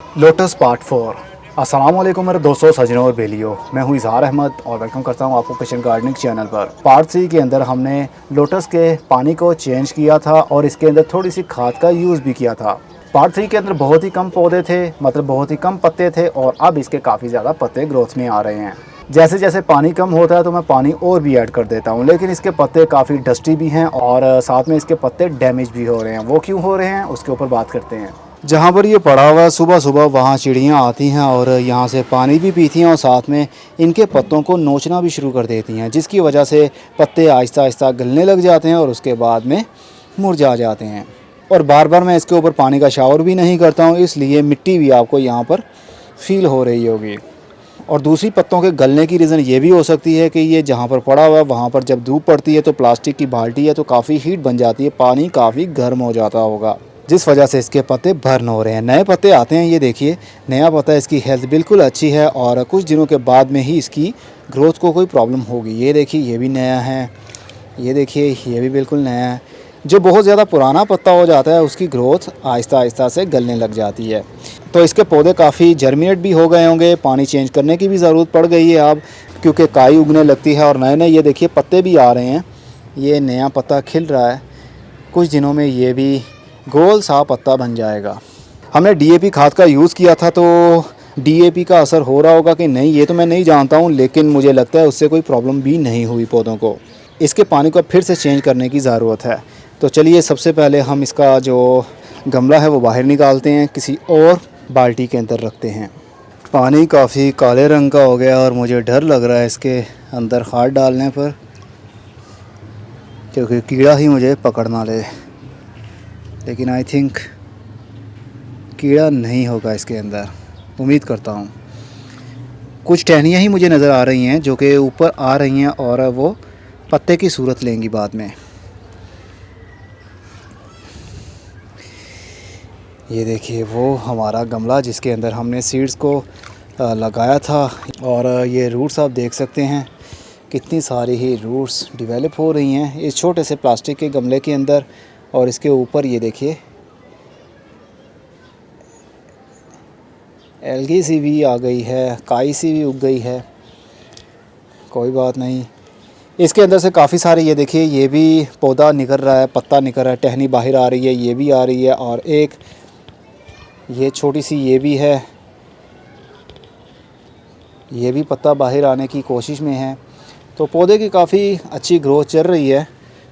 Lotus part 4। अस्सलाम वालेकुम मेरे दोस्तों, सजनों और बेलियों। मैं हूँ इज़हार अहमद और वेलकम करता हूँ आपको किचन गार्डनिंग चैनल पर। पार्ट 3 के अंदर हमने लोटस के पानी को चेंज किया था और इसके अंदर थोड़ी सी खाद का यूज़ भी किया था। पार्ट 3 के अंदर बहुत ही कम पौधे थे, मतलब बहुत ही कम पत्ते थे, और अब इसके काफ़ी ज़्यादा पत्ते ग्रोथ में आ रहे हैं। जैसे जैसे पानी कम होता है तो मैं पानी और भी ऐड कर देता हूँ, लेकिन इसके पत्ते काफ़ी डस्टी भी हैं और साथ में इसके पत्ते डैमेज भी हो रहे हैं। वो क्यों हो रहे हैं उसके ऊपर बात करते हैं। जहाँ पर ये पड़ा हुआ है, सुबह सुबह वहाँ चिड़ियाँ आती हैं और यहाँ से पानी भी पीती हैं और साथ में इनके पत्तों को नोचना भी शुरू कर देती हैं, जिसकी वजह से पत्ते आहिस्ता आहिस्ता गलने लग जाते हैं और उसके बाद में मुरझा जाते हैं। और बार बार मैं इसके ऊपर पानी का शावर भी नहीं करता हूँ, इसलिए मिट्टी भी आपको यहाँ पर फील हो रही होगी। और दूसरी पत्तों के गलने की रीज़न ये भी हो सकती है कि ये जहाँ पर पड़ा हुआ है वहाँ पर जब धूप पड़ती है तो प्लास्टिक की बाल्टी है तो काफ़ी हीट बन जाती है, पानी काफ़ी गर्म हो जाता होगा, जिस वजह से इसके पत्ते बर्न हो रहे हैं। नए पत्ते आते हैं, ये देखिए नया पत्ता, इसकी हेल्थ बिल्कुल अच्छी है और कुछ दिनों के बाद में ही इसकी ग्रोथ को कोई प्रॉब्लम होगी। ये देखिए ये भी नया है, ये देखिए ये भी बिल्कुल नया है। जो बहुत ज़्यादा पुराना पत्ता हो जाता है उसकी ग्रोथ आहिस्ता आहिस्ता से गलने लग जाती है। तो इसके पौधे काफ़ी जर्मिनेट भी हो गए होंगे, पानी चेंज करने की भी ज़रूरत पड़ गई है अब, क्योंकि काई उगने लगती है और नए नए ये देखिए पत्ते भी आ रहे हैं। ये नया पत्ता खिल रहा है, कुछ दिनों में ये भी गोल सा पत्ता बन जाएगा। हमने डीएपी खाद का यूज़ किया था, तो डीएपी का असर हो रहा होगा कि नहीं ये तो मैं नहीं जानता हूँ, लेकिन मुझे लगता है उससे कोई प्रॉब्लम भी नहीं हुई पौधों को। इसके पानी को फिर से चेंज करने की ज़रूरत है। तो चलिए सबसे पहले हम इसका जो गमला है वो बाहर निकालते हैं, किसी और बाल्टी के अंदर रखते हैं। पानी काफ़ी काले रंग का हो गया और मुझे डर लग रहा है इसके अंदर खाद डालने पर, क्योंकि कीड़ा ही मुझे पकड़ ना ले। लेकिन आई थिंक कीड़ा नहीं होगा इसके अंदर, उम्मीद करता हूँ। कुछ टहनियाँ ही मुझे नज़र आ रही हैं जो कि ऊपर आ रही हैं और वो पत्ते की सूरत लेंगी बाद में। ये देखिए वो हमारा गमला जिसके अंदर हमने सीड्स को लगाया था, और ये रूट्स आप देख सकते हैं कितनी सारी ही रूट्स डेवलप हो रही हैं इस छोटे से प्लास्टिक के गमले के अंदर। और इसके ऊपर ये देखिए एल्गी सी भी आ गई है, काई सी भी उग गई है, कोई बात नहीं। इसके अंदर से काफ़ी सारे ये देखिए ये भी पौधा निकल रहा है, पत्ता निकल रहा है, टहनी बाहर आ रही है, ये भी आ रही है, और एक ये छोटी सी ये भी है, ये भी पत्ता बाहर आने की कोशिश में है। तो पौधे की काफ़ी अच्छी ग्रोथ चल रही है।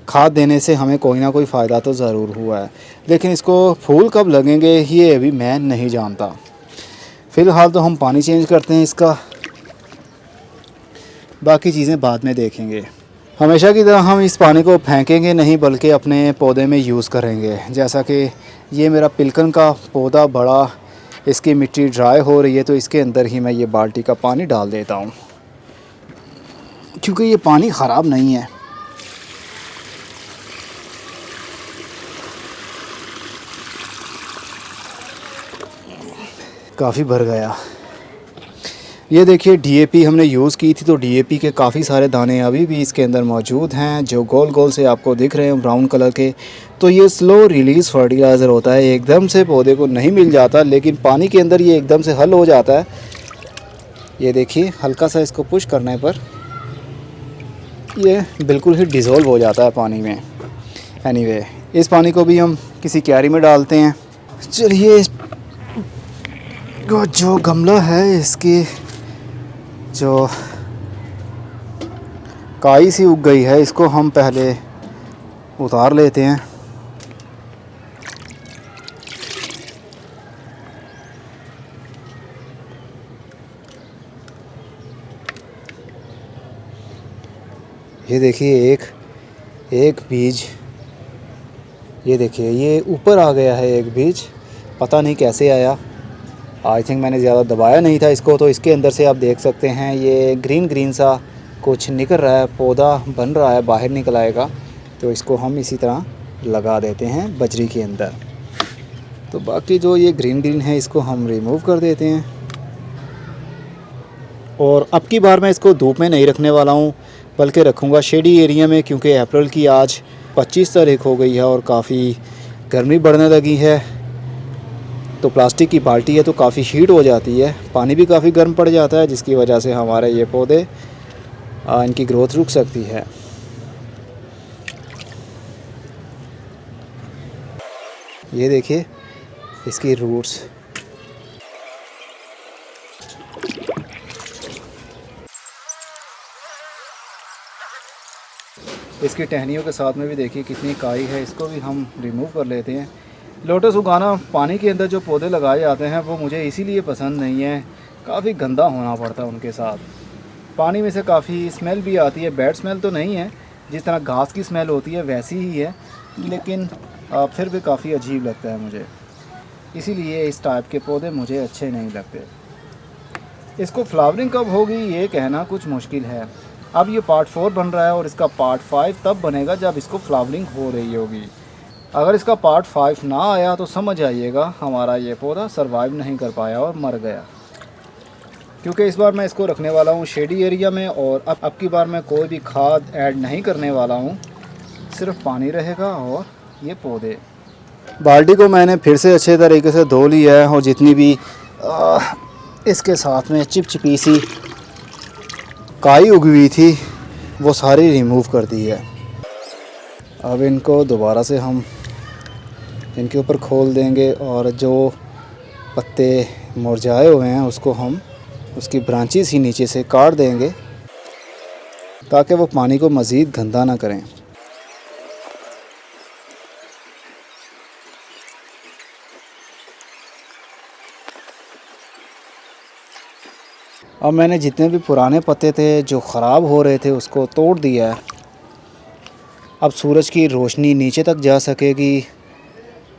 खाद देने से हमें कोई ना कोई फ़ायदा तो ज़रूर हुआ है, लेकिन इसको फूल कब लगेंगे ये अभी मैं नहीं जानता। फ़िलहाल तो हम पानी चेंज करते हैं इसका, बाकी चीज़ें बाद में देखेंगे। हमेशा की तरह हम इस पानी को फेंकेंगे नहीं, बल्कि अपने पौधे में यूज़ करेंगे। जैसा कि ये मेरा पिलकन का पौधा बड़ा, इसकी मिट्टी ड्राई हो रही है तो इसके अंदर ही मैं ये बाल्टी का पानी डाल देता हूँ, क्योंकि ये पानी ख़राब नहीं है। काफ़ी भर गया। ये देखिए डीएपी हमने यूज़ की थी, तो डीएपी के काफ़ी सारे दाने अभी भी इसके अंदर मौजूद हैं जो गोल गोल से आपको दिख रहे हैं ब्राउन कलर के। तो ये स्लो रिलीज़ फर्टिलाइज़र होता है, एकदम से पौधे को नहीं मिल जाता, लेकिन पानी के अंदर ये एकदम से हल हो जाता है। ये देखिए हल्का सा इसको पुश करने पर ये बिल्कुल ही डिज़ोल्व हो जाता है पानी में। एनीवे इस पानी को भी हम किसी क्यारी में डालते हैं। चलिए जो गमला है इसकी जो काई सी उग गई है इसको हम पहले उतार लेते हैं। ये देखिए एक बीज, ये देखिए ये ऊपर आ गया है एक बीज, पता नहीं कैसे आया। आई थिंक मैंने ज़्यादा दबाया नहीं था इसको। तो इसके अंदर से आप देख सकते हैं ये ग्रीन ग्रीन सा कुछ निकल रहा है, पौधा बन रहा है, बाहर निकल आएगा। तो इसको हम इसी तरह लगा देते हैं बजरी के अंदर। तो बाकी जो ये ग्रीन ग्रीन है इसको हम रिमूव कर देते हैं। और अब की बार मैं इसको धूप में नहीं रखने वाला हूँ, बल्कि रखूँगा शेडी एरिया में, क्योंकि अप्रैल की आज 25 तारीख हो गई है और काफ़ी गर्मी बढ़ने लगी है। तो प्लास्टिक की बाल्टी है तो काफ़ी हीट हो जाती है, पानी भी काफ़ी गर्म पड़ जाता है, जिसकी वजह से हमारे ये पौधे इनकी ग्रोथ रुक सकती है। ये देखिए इसकी रूट्स। इसकी टहनियों के साथ में भी देखिए कितनी काई है, इसको भी हम रिमूव कर लेते हैं। लोटस उगाना पानी के अंदर जो पौधे लगाए जाते हैं वो मुझे इसीलिए पसंद नहीं है, काफ़ी गंदा होना पड़ता है उनके साथ। पानी में से काफ़ी स्मेल भी आती है, बैड स्मेल तो नहीं है, जिस तरह घास की स्मेल होती है वैसी ही है, लेकिन फिर भी काफ़ी अजीब लगता है मुझे, इसीलिए इस टाइप के पौधे मुझे अच्छे नहीं लगते। इसको फ्लावरिंग कब होगी ये कहना कुछ मुश्किल है। अब ये पार्ट 4 बन रहा है और इसका पार्ट 5 तब बनेगा जब इसको फ्लावरिंग हो रही होगी। अगर इसका पार्ट 5 ना आया तो समझ आइएगा हमारा ये पौधा सरवाइव नहीं कर पाया और मर गया। क्योंकि इस बार मैं इसको रखने वाला हूँ शेडी एरिया में, और अब की बार मैं कोई भी खाद ऐड नहीं करने वाला हूँ, सिर्फ पानी रहेगा और ये पौधे। बाल्टी को मैंने फिर से अच्छे तरीके से धो लिया है और जितनी भी इसके साथ में चिपचिपी सी काई उगी हुई थी वो सारी रिमूव कर दी है। अब इनको दोबारा से हम इनके ऊपर खोल देंगे और जो पत्ते मुरझाए हुए हैं उसको हम उसकी ब्रांचेस ही नीचे से काट देंगे ताकि वो पानी को मज़ीद गंदा ना करें। अब मैंने जितने भी पुराने पत्ते थे जो ख़राब हो रहे थे उसको तोड़ दिया है। अब सूरज की रोशनी नीचे तक जा सकेगी,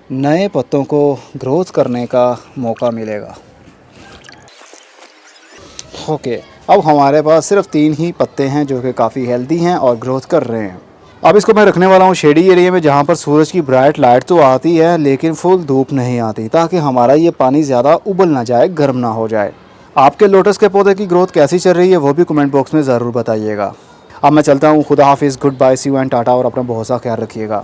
नए पत्तों को ग्रोथ करने का मौका मिलेगा। ओके, अब हमारे पास सिर्फ 3 ही पत्ते हैं जो कि काफ़ी हेल्दी हैं और ग्रोथ कर रहे हैं। अब इसको मैं रखने वाला हूँ शेडी एरिया में जहाँ पर सूरज की ब्राइट लाइट तो आती है लेकिन फुल धूप नहीं आती, ताकि हमारा ये पानी ज़्यादा उबल ना जाए, गर्म ना हो जाए। आपके लोटस के पौधे की ग्रोथ कैसी चल रही है वो भी कमेंट बॉक्स में ज़रूर बताइएगा। अब मैं चलता हूँ, खुदा हाफिज़, good bye, see you and tata, और अपना बहुत सा ख्याल रखिएगा।